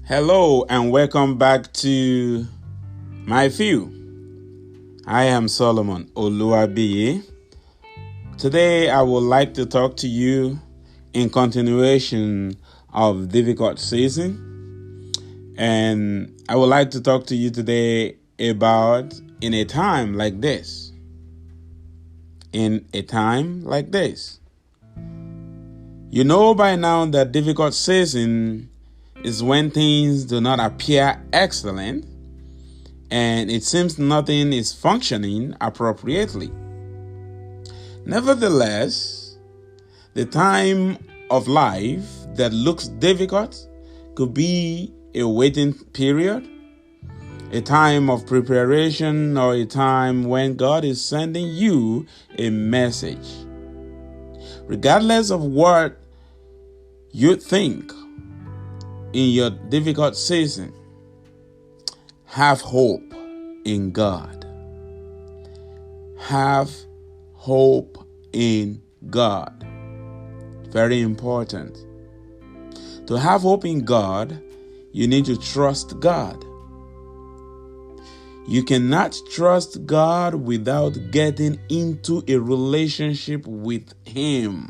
Hello and welcome back to My View. I am Solomon Oluwabiyi. Today I would like to talk to you in continuation of difficult season, and I would like to talk to you today about in a time like this. In a time like this. You know by now that difficult season is when things do not appear excellent and it seems nothing is functioning appropriately. Nevertheless, the time of life that looks difficult could be a waiting period, a time of preparation, or a time when God is sending you a message. Regardless of what you think in your difficult season, have hope in God. Have hope in God. Very important. To have hope in God, you need to trust God. You cannot trust God without getting into a relationship with Him.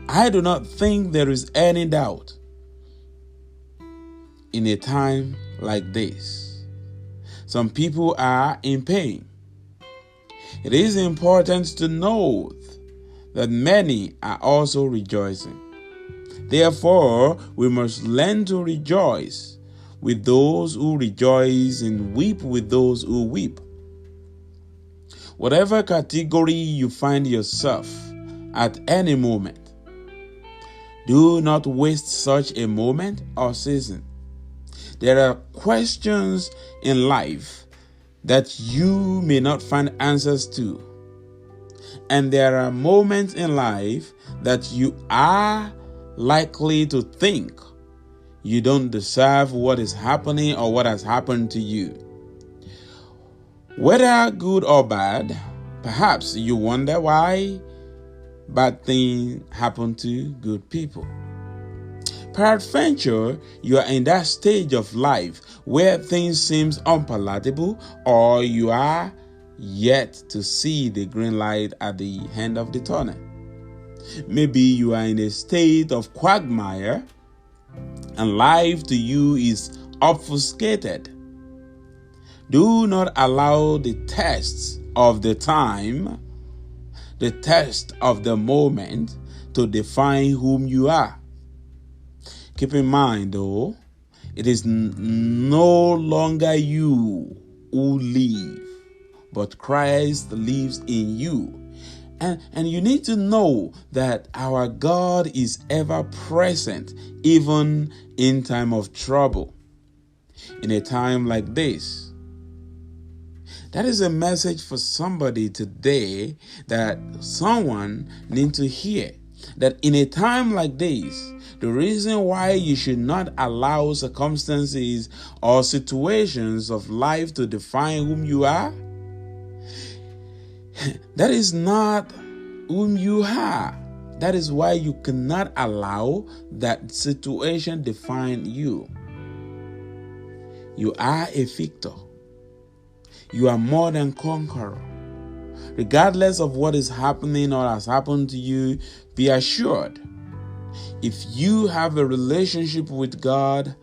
I do not think there is any doubt in a time like this. Some people are in pain. It is important to note that many are also rejoicing. Therefore, we must learn to rejoice with those who rejoice and weep with those who weep. Whatever category you find yourself at any moment, do not waste such a moment or season. There are questions in life that you may not find answers to. And there are moments in life that you are likely to think you don't deserve what is happening or what has happened to you. Whether good or bad, perhaps you wonder why bad things happen to good people. Peradventure, you are in that stage of life where things seem unpalatable, or you are yet to see the green light at the end of the tunnel. Maybe you are in a state of quagmire and life to you is obfuscated. Do not allow the tests of the time, the test of the moment, to define whom you are. Keep in mind, though, it is no longer you who live, but Christ lives in you. And you need to know that our God is ever present, even in time of trouble. In a time like this, that is a message for somebody today that someone needs to hear. That in a time like this, the reason why you should not allow circumstances or situations of life to define whom you are, that is not whom you are. That is why you cannot allow that situation define you. You are a victor. You are more than conqueror. Regardless of what is happening or has happened to you, be assured, if you have a relationship with God,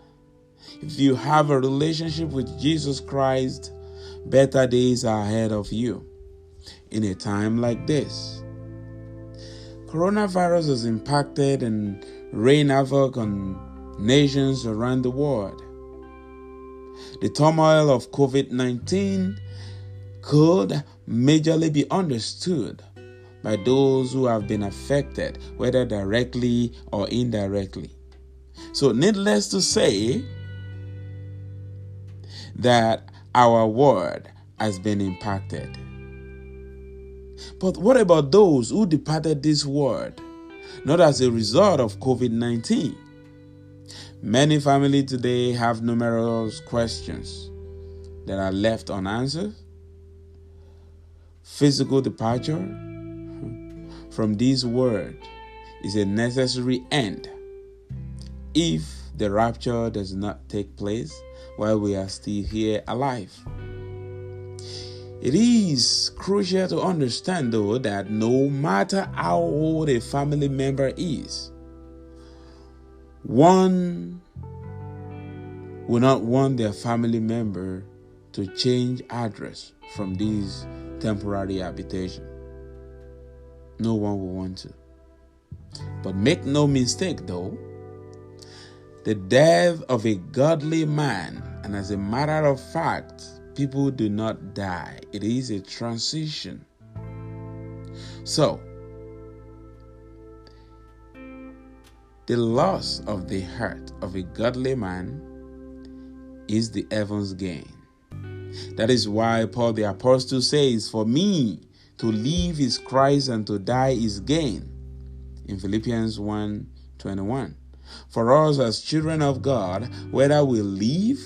if you have a relationship with Jesus Christ, better days are ahead of you. In a time like this, coronavirus has impacted and rained havoc on nations around the world. The turmoil of COVID-19 could majorly be understood by those who have been affected, whether directly or indirectly. So, needless to say, that our world has been impacted. But what about those who departed this world, not as a result of COVID-19? Many families today have numerous questions that are left unanswered. Physical departure from this world is a necessary end if the rapture does not take place while we are still here alive. It is crucial to understand, though, that no matter how old a family member is, one will not want their family member to change address from this temporary habitation. No one will want to. But make no mistake, though, the death of a godly man, and as a matter of fact, people do not die. It is a transition. So, the loss of the heart of a godly man is the heaven's gain. That is why Paul the Apostle says, "For me to live is Christ and to die is gain," in Philippians 1:21. For us as children of God, whether we live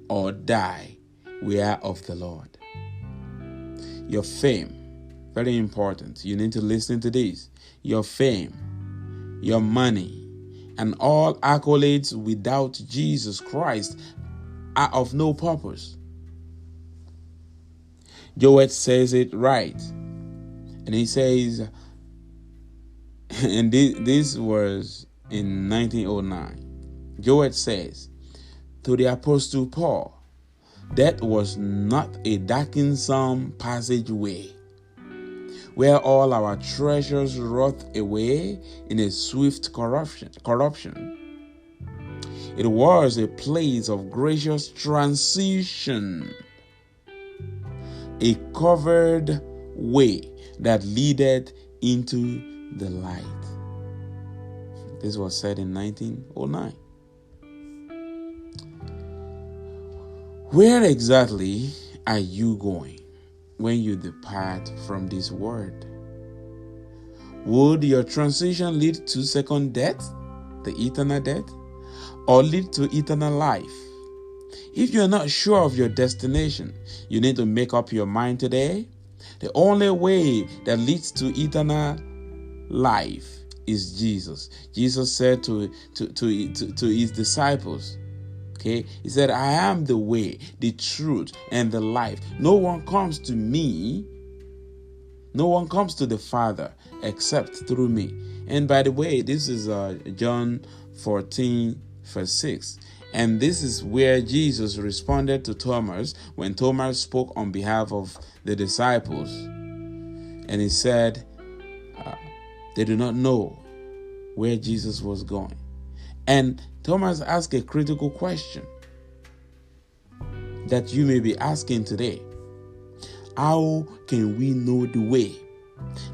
or die, we are of the Lord. Your fame, very important. You need to listen to this. Your fame, your money, and all accolades without Jesus Christ are of no purpose. Joel says it right. And he says, and this was in 1909. Joel says, to the Apostle Paul, "That was not a darkensome passageway, where all our treasures rot away in a swift corruption. It was a place of gracious transition, a covered way that leaded into the light." This was said in 1909. Where exactly are you going when you depart from this world? Would your transition lead to second death, the eternal death, or lead to eternal life? If you are not sure of your destination, you need to make up your mind today. The only way that leads to eternal life is Jesus. Jesus said to his disciples, he said, "I am the way, the truth, and the life. No one comes to me, no one comes to the Father except through me." And by the way, this is John 14, verse 6. And this is where Jesus responded to Thomas when Thomas spoke on behalf of the disciples. And he said, they do not know where Jesus was going. And Thomas asked a critical question that you may be asking today. How can we know the way?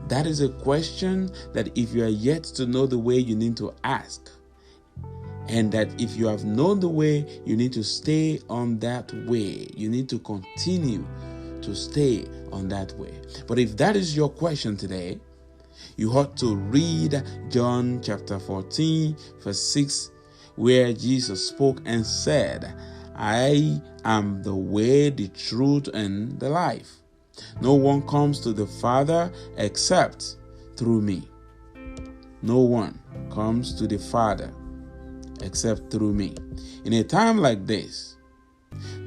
That is a question that if you are yet to know the way, you need to ask. And that if you have known the way, you need to stay on that way. You need to continue to stay on that way. But if that is your question today, you ought to read John chapter 14, verse 6, where Jesus spoke and said, "I am the way, the truth, and the life. No one comes to the Father except through me." No one comes to the Father except through me. In a time like this,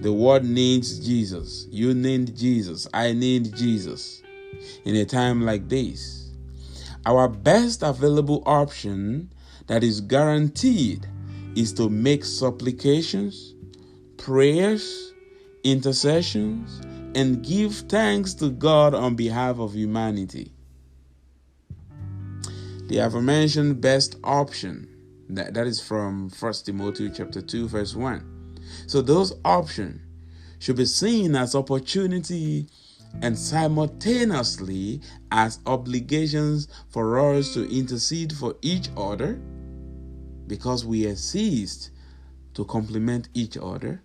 the world needs Jesus. You need Jesus. I need Jesus. In a time like this, our best available option that is guaranteed is to make supplications, prayers, intercessions, and give thanks to God on behalf of humanity. The aforementioned best option, that is from 1 Timothy chapter 2, verse 1. So those options should be seen as opportunity and simultaneously as obligations for us to intercede for each other, because we exist to complement each other.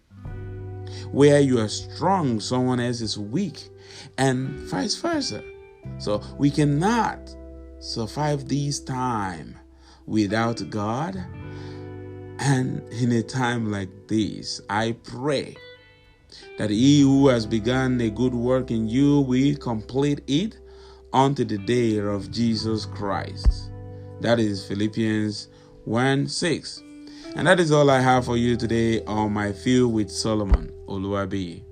Where you are strong, someone else is weak, and vice versa. So we cannot survive this time without God. And in a time like this, I pray that He who has begun a good work in you will complete it unto the day of Jesus Christ. That is Philippians 1:6. And that is all I have for you today on my Field with Solomon Oluwabi.